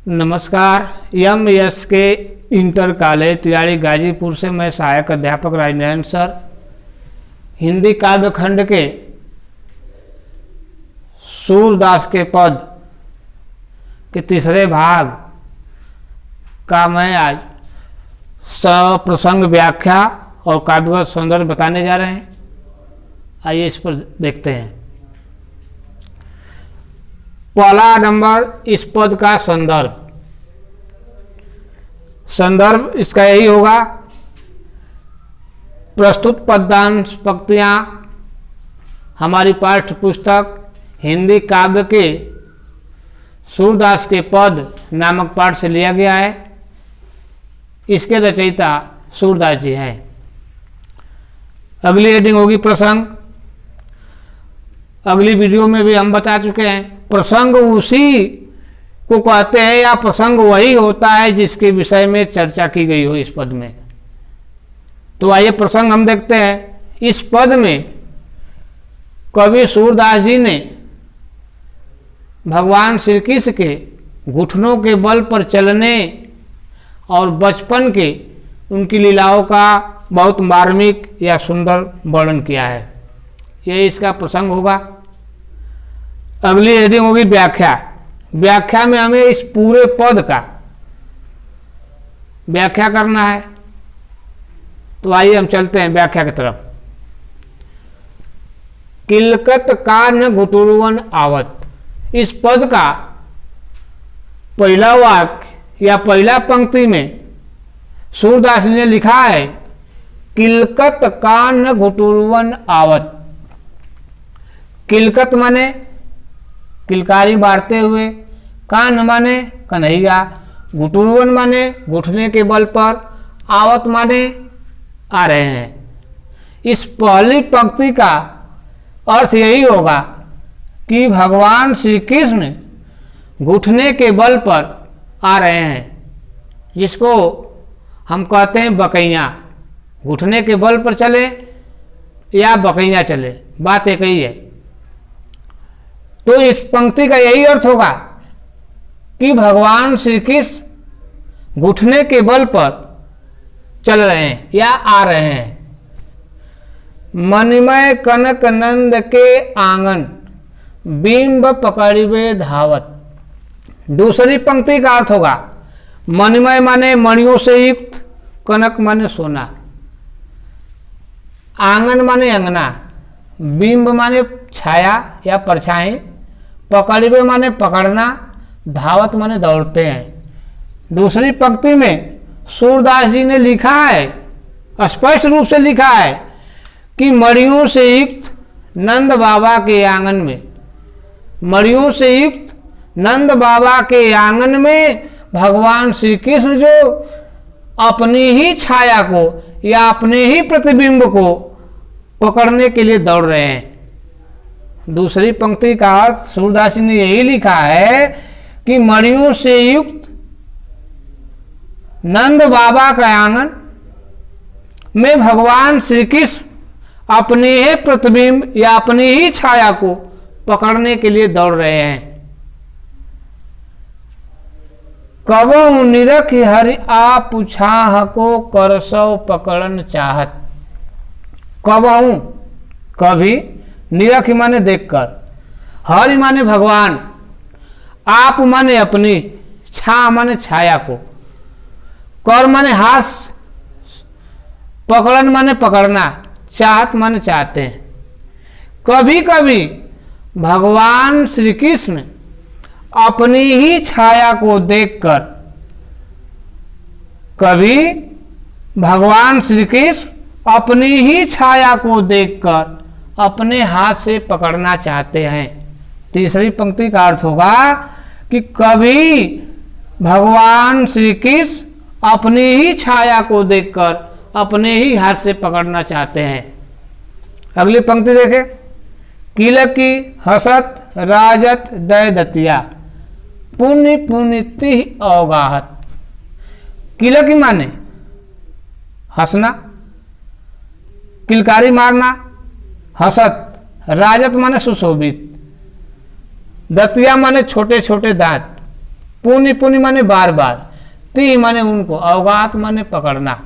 नमस्कार। एम.एस. के inter college तिराड़ी Ghazipur से मैं सहायक अध्यापक राजनारायण सर हिंदी काव्य खंड के सूरदास के पद के तीसरे भाग का मैं आज प्रसंग व्याख्या और काव्यगत संदर्भ बताने जा रहे हैं। आइए इस पर देखते हैं। पहला नंबर इस पद का संदर्भ इसका यही होगा। प्रस्तुत पद्यांश पंक्तियाँ हमारी पाठ्य पुस्तक हिंदी काव्य के सूरदास के पद नामक पाठ से लिया गया है। इसके रचयिता सूरदास जी हैं। अगली हेडिंग होगी प्रसंग। अगली वीडियो में भी हम बता चुके हैं, प्रसंग उसी को कहते हैं या प्रसंग वही होता है जिसके विषय में चर्चा की गई हो इस पद में। तो आइए प्रसंग हम देखते हैं। इस पद में कवि सूरदास जी ने भगवान श्री कृष्ण के घुटनों के बल पर चलने और बचपन के उनकी लीलाओं का बहुत मार्मिक या सुंदर वर्णन किया है। यह इसका प्रसंग होगा। अगली हेडिंग होगी व्याख्या। व्याख्या में हमें इस पूरे पद का व्याख्या करना है। तो आइए हम चलते हैं व्याख्या की तरफ। किलकत का न घुटुरवन आवत, इस पद का पहला वाक्य या पहला पंक्ति में सूरदास ने लिखा है, किलकत का न घुटुरवन आवत। किलकत माने किलकारी बारते हुए, कान माने कन्हैया, घुटुरवन माने घुटने के बल पर, आवत माने आ रहे हैं। इस पहली पंक्ति का अर्थ यही होगा कि भगवान श्री कृष्ण घुटने के बल पर आ रहे हैं, जिसको हम कहते हैं बकैया। घुटने के बल पर चले या बकैया चले, बात एक ही है। तो इस पंक्ति का यही अर्थ होगा कि भगवान श्री कृष्ण घुटने के बल पर चल रहे हैं या आ रहे हैं। मणिमय कनक नंद के आंगन बिंब पकड़िबे धावत। दूसरी पंक्ति का अर्थ होगा, मणिमय माने मणियों से युक्त, कनक माने सोना, आंगन माने अंगना, बिंब माने छाया या परछाई, पकड़िबे माने पकड़ना, धावत माने दौड़ते हैं। दूसरी पंक्ति में सूरदास जी ने लिखा है, स्पष्ट रूप से लिखा है कि मणियों से युक्त नंद बाबा के आंगन में, मणियों से युक्त नंद बाबा के आंगन में भगवान श्री कृष्ण जो अपनी ही छाया को या अपने ही प्रतिबिंब को पकड़ने के लिए दौड़ रहे हैं। दूसरी पंक्ति का अर्थ सूरदास ने यही लिखा है कि मणियों से युक्त नंद बाबा का आंगन में भगवान श्री कृष्ण अपने ही प्रतिबिंब या अपनी ही छाया को पकड़ने के लिए दौड़ रहे हैं। कबहु निरख हरि आ पुछाह को करसौ पकड़न चाहत। कबहु कभी, निरख माने देखकर, हरि माने भगवान, आप माने अपनी, छा माने छाया को, कर माने हास, पकड़न माने पकड़ना, चाहत माने चाहते हैं। कभी कभी भगवान श्री कृष्ण अपनी ही छाया को देखकर, कभी भगवान श्री कृष्ण अपनी ही छाया को देखकर अपने हाथ से पकड़ना चाहते हैं। तीसरी पंक्ति का अर्थ होगा कि कभी भगवान श्री कृष्ण अपनी ही छाया को देखकर अपने ही हाथ से पकड़ना चाहते हैं। अगली पंक्ति देखें, किलकी हसत राजत दय दतिया पुण्य पुण्यति अवगाहत। किलकी माने हंसना, किलकारी मारना, हसत, राजत माने सुशोभित, दतिया माने छोटे छोटे दांत, पुनि पुनि माने बार बार, ती माने उनको, अवगात माने पकड़ना।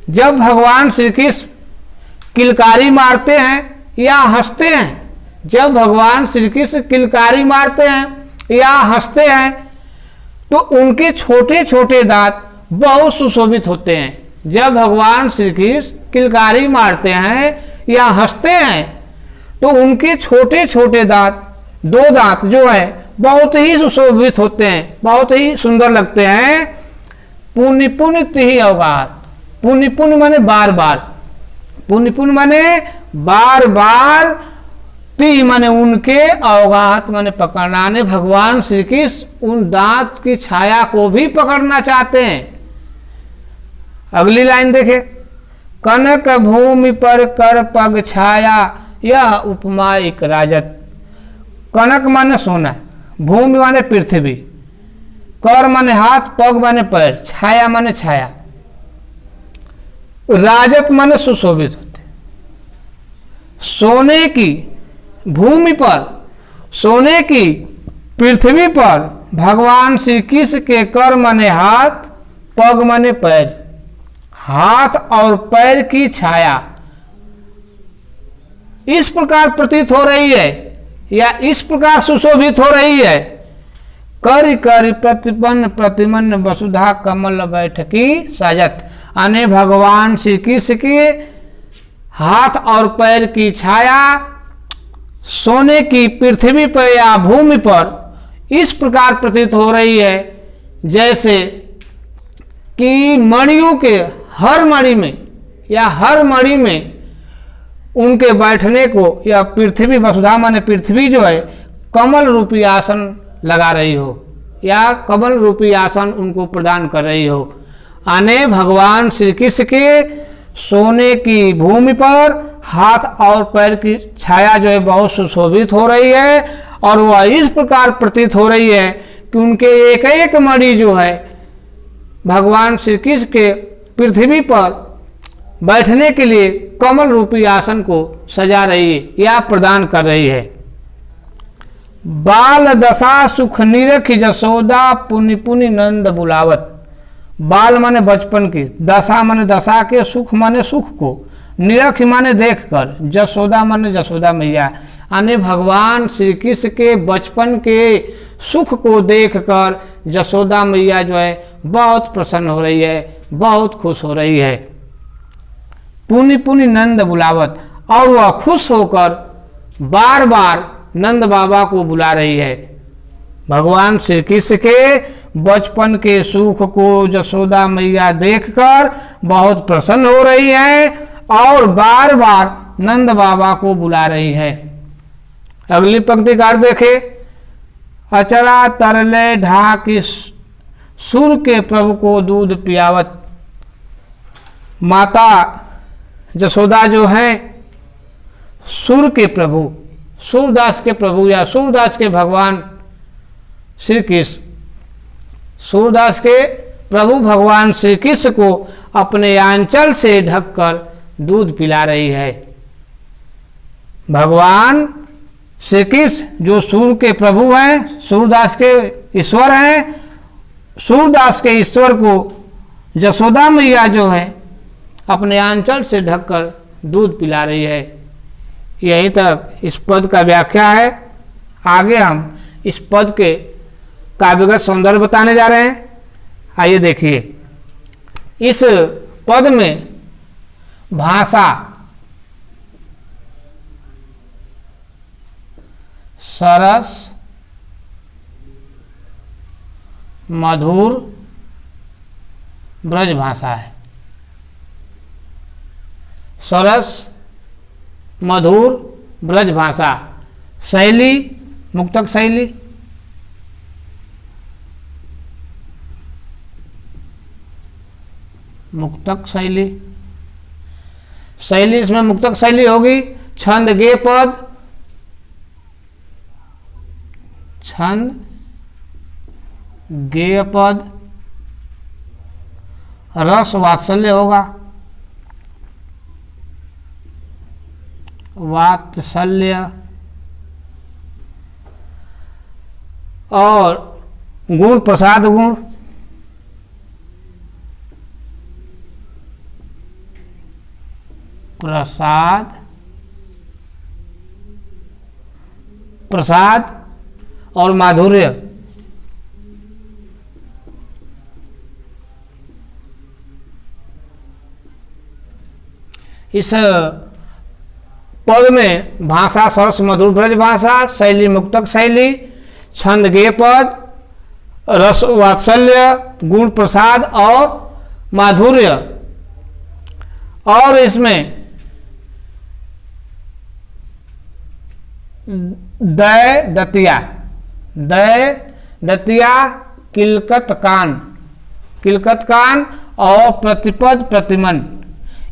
जब भगवान श्री कृष्ण किलकारी मारते हैं या हंसते हैं, जब भगवान श्री कृष्ण किलकारी मारते हैं या हंसते हैं तो उनके छोटे छोटे दांत बहुत सुशोभित होते हैं। जब भगवान श्री कृष्ण किलकारी मारते हैं या हंसते हैं तो उनके छोटे छोटे दांत, दो दांत जो है बहुत ही सुशोभित होते हैं, बहुत ही सुंदर लगते हैं। पुनि पुनि तिहि अवगात, पुनि पुनि माने बार बार, पुनि पुनि माने बार बार, ती माने उनके, अवगात माने पकड़ना। ने भगवान श्री कृष्ण उन दांत की छाया को भी पकड़ना चाहते हैं। अगली लाइन देखे, कनक भूमि पर कर पग छाया, यह उपमा एक राजत। कनक माने सोना, भूमि माने पृथ्वी, कर माने हाथ, पग माने पैर, छाया माने छाया, राजत माने सुशोभित होते। सोने की भूमि पर, सोने की पृथ्वी पर भगवान श्री कृष्ण के कर माने हाथ, पग माने पैर, हाथ और पैर की छाया इस प्रकार प्रतीत हो रही है या इस प्रकार सुशोभित हो रही है। कर कर प्रतिपन्न प्रतिमन वसुधा कमल बैठकी साजत, अने भगवान श्री कृष्ण के हाथ और पैर की छाया सोने की पृथ्वी पर या भूमि पर इस प्रकार प्रतीत हो रही है जैसे कि मणियों के हर मणि में या हर मणि में उनके बैठने को, या पृथ्वी, वसुधा माने पृथ्वी जो है, कमल रूपी आसन लगा रही हो या कमल रूपी आसन उनको प्रदान कर रही हो। आने भगवान श्री कृष्ण के सोने की भूमि पर हाथ और पैर की छाया जो है बहुत सुशोभित हो रही है और वह इस प्रकार प्रतीत हो रही है कि उनके एक एक मणि जो है भगवान श्री कृष्ण के पृथ्वी पर बैठने के लिए कमल रूपी आसन को सजा रही है या प्रदान कर रही है। बाल दशा सुख निरख जसोदा पुनि पुनि नंद बुलावत। बाल माने बचपन की, दशा माने दशा के, सुख माने सुख को, निरख माने देख कर, जसोदा माने जसोदा मैया। यानी भगवान श्री कृष्ण के बचपन के सुख को देखकर जसोदा मैया जो है बहुत प्रसन्न हो रही है, बहुत खुश हो रही है। पुनि पुनि नंद बुलावत, और वह खुश होकर बार बार नंद बाबा को बुला रही है। भगवान श्री कृष्ण के बचपन के सुख को जसोदा मैया देखकर बहुत प्रसन्न हो रही है और बार बार नंद बाबा को बुला रही है। अगली पंक्तिकार देखे, अचरा तरले ढाकी सूर के प्रभु को दूध पियावत। माता जसोदा जो है सूर के प्रभु, सूरदास के प्रभु या सूरदास के भगवान श्री कृष्ण, सूरदास के प्रभु भगवान श्री कृष्ण को अपने आंचल से ढककर दूध पिला रही है। भगवान श्री कृष्ण जो सूर के प्रभु हैं, सूरदास के ईश्वर हैं, सूरदास के ईश्वर को जसोदा मैया जो है अपने आंचल से ढककर दूध पिला रही है। यही तक इस पद का व्याख्या है। आगे हम इस पद के काव्यगत सौंदर्य बताने जा रहे हैं। आइए देखिए, इस पद में भाषा, सरस, मधुर ब्रज भाषा है। सरस मधुर ब्रज भाषा, शैली मुक्तक शैली, मुक्तक शैली, शैली इसमें मुक्तक शैली होगी। छंद गे पद, छंद गेय पद, रस वात्सल्य होगा, वात्सल्य, और गुण प्रसाद गुण, प्रसाद प्रसाद और माधुर्य। इस पद में भाषा सरस मधुर ब्रज भाषा, शैली मुक्तक शैली, छंद गेय पद, रस वात्सल्य, गुण प्रसाद और माधुर्य। और इसमें दय दतिया, दय दतिया, किलकत कान, किलकत कान और प्रतिपद प्रतिमन,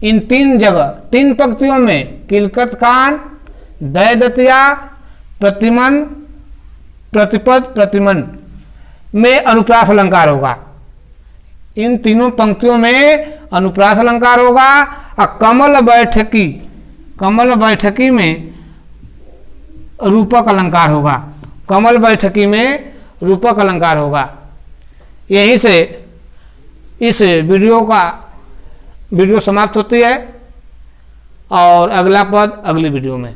इन तीन जगह 3 पंक्तियों में किलकत कान, दय दतिया, प्रतिमन, प्रतिपद प्रतिमन में अनुप्रास अलंकार होगा। इन तीनों पंक्तियों में अनुप्रास अलंकार होगा। और कमल बैठकी, कमल बैठकी में रूपक अलंकार होगा। कमल बैठकी में रूपक अलंकार होगा। यहीं से इस वीडियो समाप्त होती है और अगला पद अगली वीडियो में।